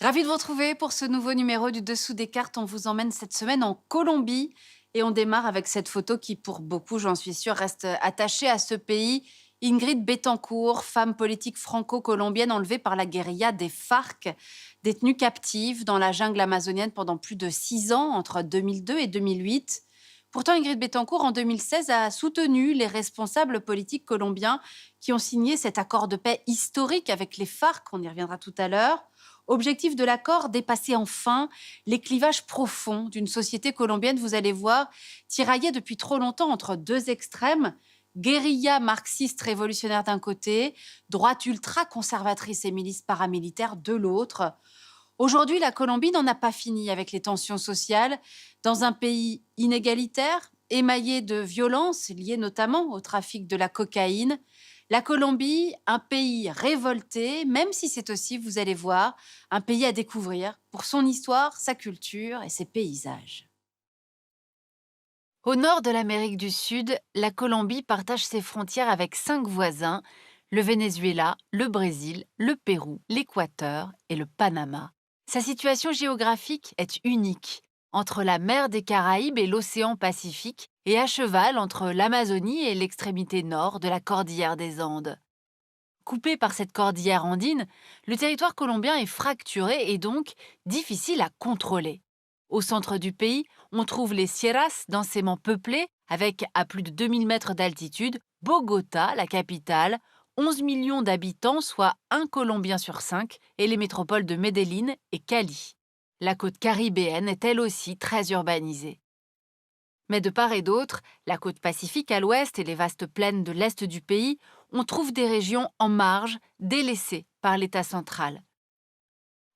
Ravi de vous retrouver pour ce nouveau numéro du Dessous des cartes. On vous emmène cette semaine en Colombie et on démarre avec cette photo qui, pour beaucoup, j'en suis sûre, reste attachée à ce pays. Ingrid Betancourt, femme politique franco-colombienne enlevée par la guérilla des FARC, détenue captive dans la jungle amazonienne pendant plus de 6 ans, entre 2002 et 2008. Pourtant, Ingrid Betancourt, en 2016, a soutenu les responsables politiques colombiens qui ont signé cet accord de paix historique avec les FARC, on y reviendra tout à l'heure. Objectif de l'accord, dépasser enfin les clivages profonds d'une société colombienne, vous allez voir, tiraillée depuis trop longtemps entre deux extrêmes, guérilla marxiste révolutionnaire d'un côté, droite ultra-conservatrice et milices paramilitaires de l'autre. Aujourd'hui, la Colombie n'en a pas fini avec les tensions sociales dans un pays inégalitaire, émaillé de violences liées notamment au trafic de la cocaïne. La Colombie, un pays révolté, même si c'est aussi, vous allez voir, un pays à découvrir pour son histoire, sa culture et ses paysages. Au nord de l'Amérique du Sud, la Colombie partage ses frontières avec 5 voisins, le Venezuela, le Brésil, le Pérou, l'Équateur et le Panama. Sa situation géographique est unique, entre la mer des Caraïbes et l'océan Pacifique, et à cheval entre l'Amazonie et l'extrémité nord de la cordillère des Andes. Coupé par cette cordillère andine, le territoire colombien est fracturé et donc difficile à contrôler. Au centre du pays, on trouve les sierras densément peuplées, avec à plus de 2000 mètres d'altitude, Bogota, la capitale, 11 millions d'habitants, soit un Colombien sur 5, et les métropoles de Medellín et Cali. La côte caribéenne est elle aussi très urbanisée. Mais de part et d'autre, la côte pacifique à l'ouest et les vastes plaines de l'est du pays, on trouve des régions en marge, délaissées par l'État central.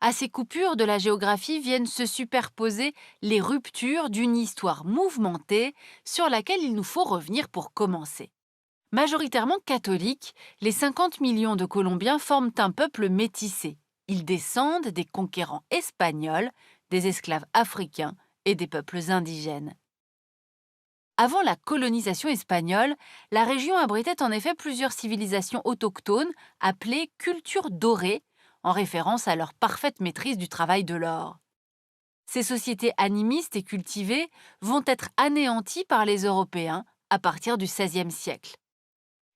À ces coupures de la géographie viennent se superposer les ruptures d'une histoire mouvementée sur laquelle il nous faut revenir pour commencer. Majoritairement catholiques, les 50 millions de Colombiens forment un peuple métissé. Ils descendent des conquérants espagnols, des esclaves africains et des peuples indigènes. Avant la colonisation espagnole, la région abritait en effet plusieurs civilisations autochtones appelées cultures dorées, en référence à leur parfaite maîtrise du travail de l'or. Ces sociétés animistes et cultivées vont être anéanties par les Européens à partir du XVIe siècle.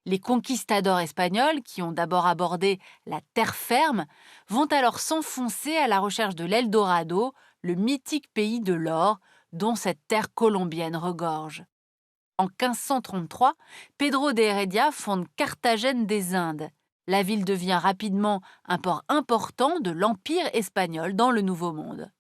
Les conquistadors espagnols, qui ont d'abord abordé la terre ferme, vont alors s'enfoncer à la recherche de l'Eldorado, le mythique pays de l'or, dont cette terre colombienne regorge. En 1533, Pedro de Heredia fonde Carthagène des Indes. La ville devient rapidement un port important de l'Empire espagnol dans le Nouveau Monde.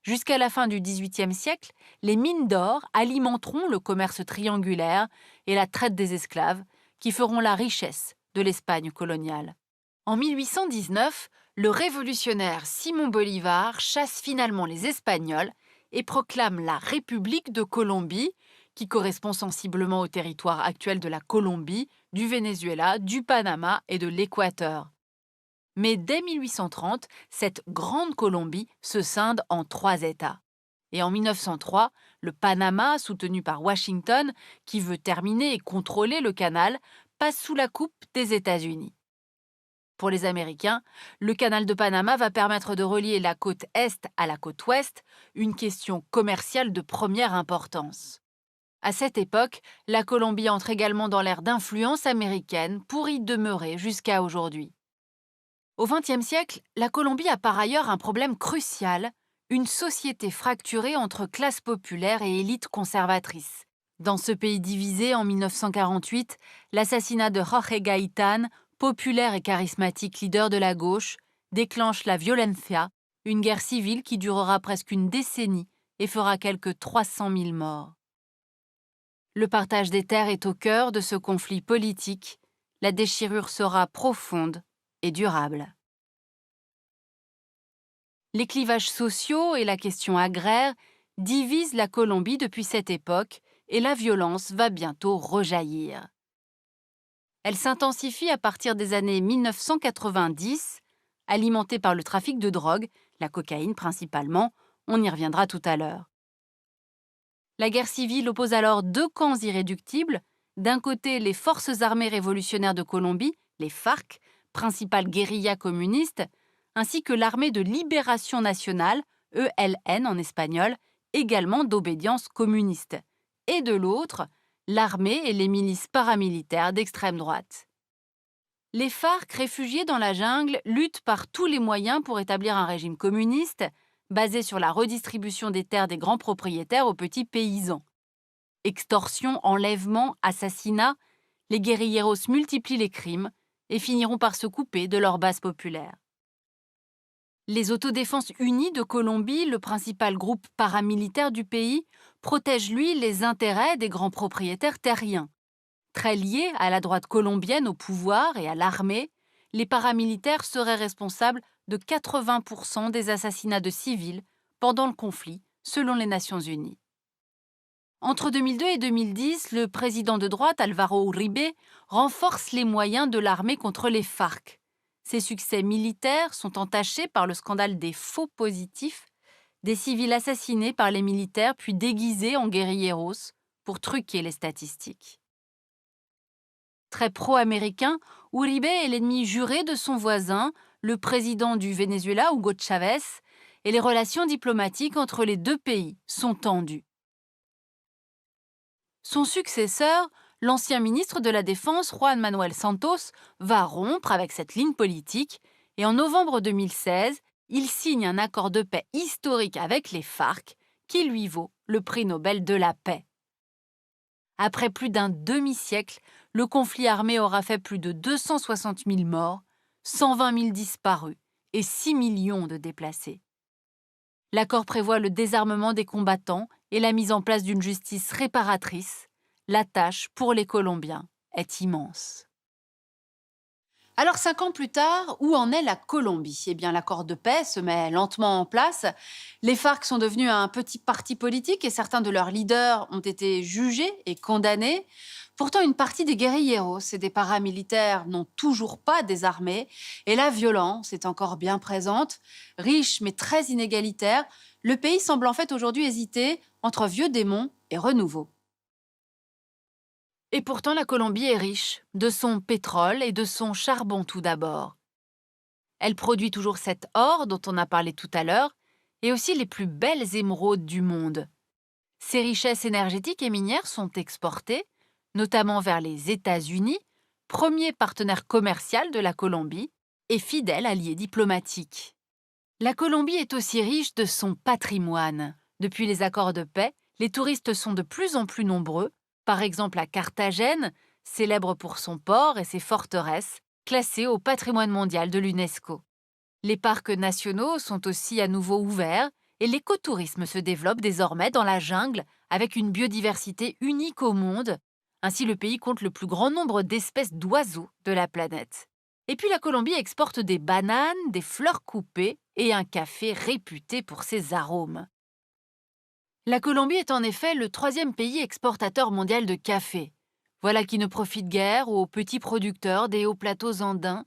Jusqu'à la fin du XVIIIe siècle, les mines d'or alimenteront le commerce triangulaire et la traite des esclaves, qui feront la richesse de l'Espagne coloniale. En 1819, le révolutionnaire Simón Bolívar chasse finalement les Espagnols et proclame la République de Colombie, qui correspond sensiblement au territoire actuel de la Colombie, du Venezuela, du Panama et de l'Équateur. Mais dès 1830, cette grande Colombie se scinde en 3 États. Et en 1903, le Panama, soutenu par Washington, qui veut terminer et contrôler le canal, passe sous la coupe des États-Unis. Pour les Américains, le canal de Panama va permettre de relier la côte Est à la côte Ouest, une question commerciale de première importance. À cette époque, la Colombie entre également dans l'ère d'influence américaine pour y demeurer jusqu'à aujourd'hui. Au XXe siècle, la Colombie a par ailleurs un problème crucial, une société fracturée entre classe populaire et élite conservatrice. Dans ce pays divisé en 1948, l'assassinat de Jorge Gaitán, populaire et charismatique leader de la gauche, déclenche la violencia, une guerre civile qui durera presque une décennie et fera quelques 300 000 morts. Le partage des terres est au cœur de ce conflit politique. La déchirure sera profonde et durable. Les clivages sociaux et la question agraire divisent la Colombie depuis cette époque et la violence va bientôt rejaillir. Elle s'intensifie à partir des années 1990, alimentée par le trafic de drogue, la cocaïne principalement, on y reviendra tout à l'heure. La guerre civile oppose alors 2 camps irréductibles. D'un côté, les forces armées révolutionnaires de Colombie, les FARC, principale guérilla communiste, ainsi que l'Armée de Libération Nationale, ELN en espagnol, également d'obédience communiste, et de l'autre, l'armée et les milices paramilitaires d'extrême droite. Les FARC, réfugiés dans la jungle, luttent par tous les moyens pour établir un régime communiste basé sur la redistribution des terres des grands propriétaires aux petits paysans. Extorsion, enlèvement, assassinat, les guérilleros multiplient les crimes et finiront par se couper de leur base populaire. Les Autodéfenses Unies de Colombie, le principal groupe paramilitaire du pays, protège lui les intérêts des grands propriétaires terriens. Très liés à la droite colombienne au pouvoir et à l'armée, les paramilitaires seraient responsables de 80% des assassinats de civils pendant le conflit, selon les Nations Unies. Entre 2002 et 2010, le président de droite, Álvaro Uribe, renforce les moyens de l'armée contre les FARC. Ses succès militaires sont entachés par le scandale des faux positifs, des civils assassinés par les militaires puis déguisés en guérilleros pour truquer les statistiques. Très pro-américain, Uribe est l'ennemi juré de son voisin, le président du Venezuela, Hugo Chávez, et les relations diplomatiques entre les deux pays sont tendues. Son successeur, l'ancien ministre de la Défense, Juan Manuel Santos, va rompre avec cette ligne politique et en novembre 2016, il signe un accord de paix historique avec les FARC qui lui vaut le prix Nobel de la paix. Après plus d'un demi-siècle, le conflit armé aura fait plus de 260 000 morts, 120 000 disparus et 6 millions de déplacés. L'accord prévoit le désarmement des combattants et la mise en place d'une justice réparatrice. La tâche pour les Colombiens est immense. Alors 5 ans plus tard, où en est la Colombie? Eh bien, l'accord de paix se met lentement en place. Les FARC sont devenus un petit parti politique et certains de leurs leaders ont été jugés et condamnés. Pourtant, une partie des guérilleros et des paramilitaires n'ont toujours pas désarmé et la violence est encore bien présente. Riche mais très inégalitaire, le pays semble en fait aujourd'hui hésiter entre vieux démons et renouveau. Et pourtant, la Colombie est riche, de son pétrole et de son charbon tout d'abord. Elle produit toujours cet or dont on a parlé tout à l'heure, et aussi les plus belles émeraudes du monde. Ces richesses énergétiques et minières sont exportées, notamment vers les États-Unis, premier partenaire commercial de la Colombie et fidèle allié diplomatique. La Colombie est aussi riche de son patrimoine. Depuis les accords de paix, les touristes sont de plus en plus nombreux, par exemple à Carthagène, célèbre pour son port et ses forteresses, classées au patrimoine mondial de l'UNESCO. Les parcs nationaux sont aussi à nouveau ouverts et l'écotourisme se développe désormais dans la jungle avec une biodiversité unique au monde. Ainsi, le pays compte le plus grand nombre d'espèces d'oiseaux de la planète. Et puis la Colombie exporte des bananes, des fleurs coupées et un café réputé pour ses arômes. La Colombie est en effet le 3e pays exportateur mondial de café. Voilà qui ne profite guère aux petits producteurs des hauts plateaux andins.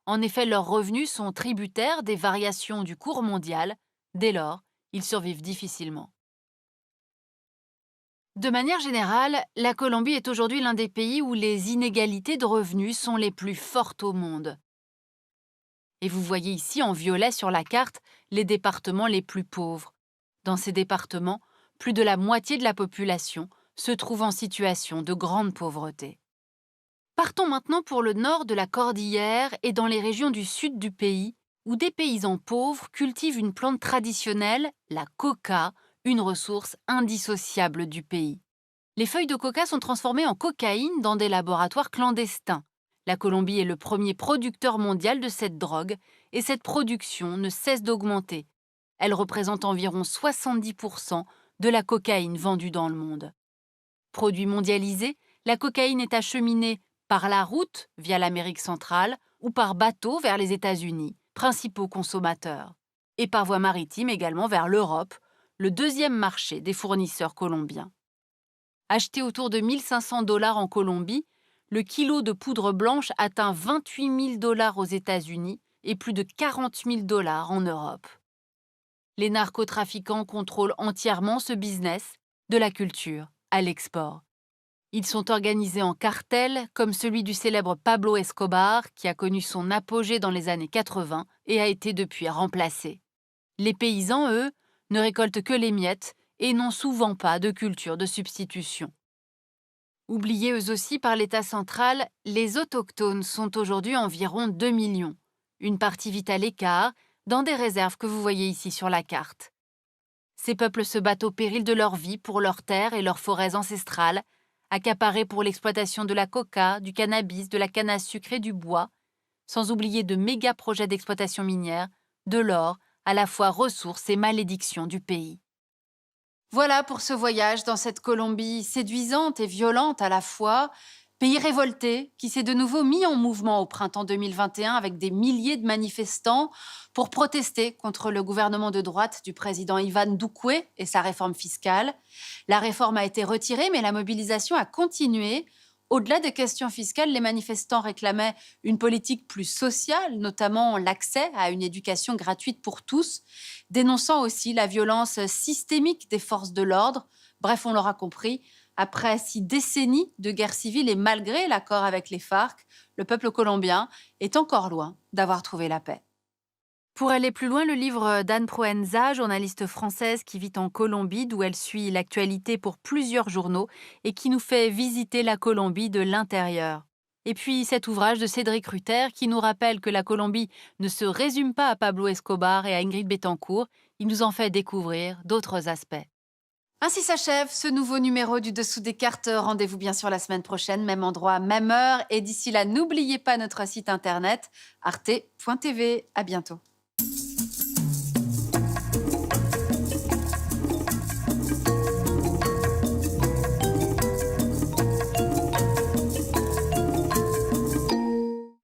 En effet, leurs revenus sont tributaires des variations du cours mondial. Dès lors, ils survivent difficilement. De manière générale, la Colombie est aujourd'hui l'un des pays où les inégalités de revenus sont les plus fortes au monde. Et vous voyez ici en violet sur la carte les départements les plus pauvres. Dans ces départements, plus de la moitié de la population se trouve en situation de grande pauvreté. Partons maintenant pour le nord de la Cordillère et dans les régions du sud du pays, où des paysans pauvres cultivent une plante traditionnelle, la coca, une ressource indissociable du pays. Les feuilles de coca sont transformées en cocaïne dans des laboratoires clandestins. La Colombie est le premier producteur mondial de cette drogue et cette production ne cesse d'augmenter. Elle représente environ 70% de la cocaïne vendue dans le monde. Produit mondialisé, la cocaïne est acheminée par la route via l'Amérique centrale ou par bateau vers les États-Unis, principaux consommateurs, et par voie maritime également vers l'Europe, le 2e marché des fournisseurs colombiens. Acheté autour de 1 500 $ en Colombie, le kilo de poudre blanche atteint 28 000 $ aux États-Unis et plus de 40 000 $ en Europe. Les narcotrafiquants contrôlent entièrement ce business, de la culture à l'export. Ils sont organisés en cartels, comme celui du célèbre Pablo Escobar, qui a connu son apogée dans les années 80 et a été depuis remplacé. Les paysans, eux, ne récoltent que les miettes et n'ont souvent pas de culture de substitution. Oubliés eux aussi par l'État central, les autochtones sont aujourd'hui environ 2 millions. Une partie vit à l'écart, dans des réserves que vous voyez ici sur la carte. Ces peuples se battent au péril de leur vie pour leurs terres et leurs forêts ancestrales, accaparées pour l'exploitation de la coca, du cannabis, de la canne à sucre et du bois, sans oublier de méga projets d'exploitation minière, de l'or, à la fois ressource et malédiction du pays. Voilà pour ce voyage dans cette Colombie séduisante et violente à la fois, pays révolté qui s'est de nouveau mis en mouvement au printemps 2021 avec des milliers de manifestants pour protester contre le gouvernement de droite du président Ivan Duque et sa réforme fiscale. La réforme a été retirée, mais la mobilisation a continué. Au-delà des questions fiscales, les manifestants réclamaient une politique plus sociale, notamment l'accès à une éducation gratuite pour tous, dénonçant aussi la violence systémique des forces de l'ordre. Bref, on l'aura compris, après 6 décennies de guerre civile et malgré l'accord avec les FARC, le peuple colombien est encore loin d'avoir trouvé la paix. Pour aller plus loin, le livre d'Anne Proenza, journaliste française qui vit en Colombie, d'où elle suit l'actualité pour plusieurs journaux et qui nous fait visiter la Colombie de l'intérieur. Et puis cet ouvrage de Cédric Ruther qui nous rappelle que la Colombie ne se résume pas à Pablo Escobar et à Ingrid Betancourt, il nous en fait découvrir d'autres aspects. Ainsi s'achève ce nouveau numéro du Dessous des cartes. Rendez-vous bien sûr la semaine prochaine, même endroit, même heure. Et d'ici là, n'oubliez pas notre site internet arte.tv. À bientôt.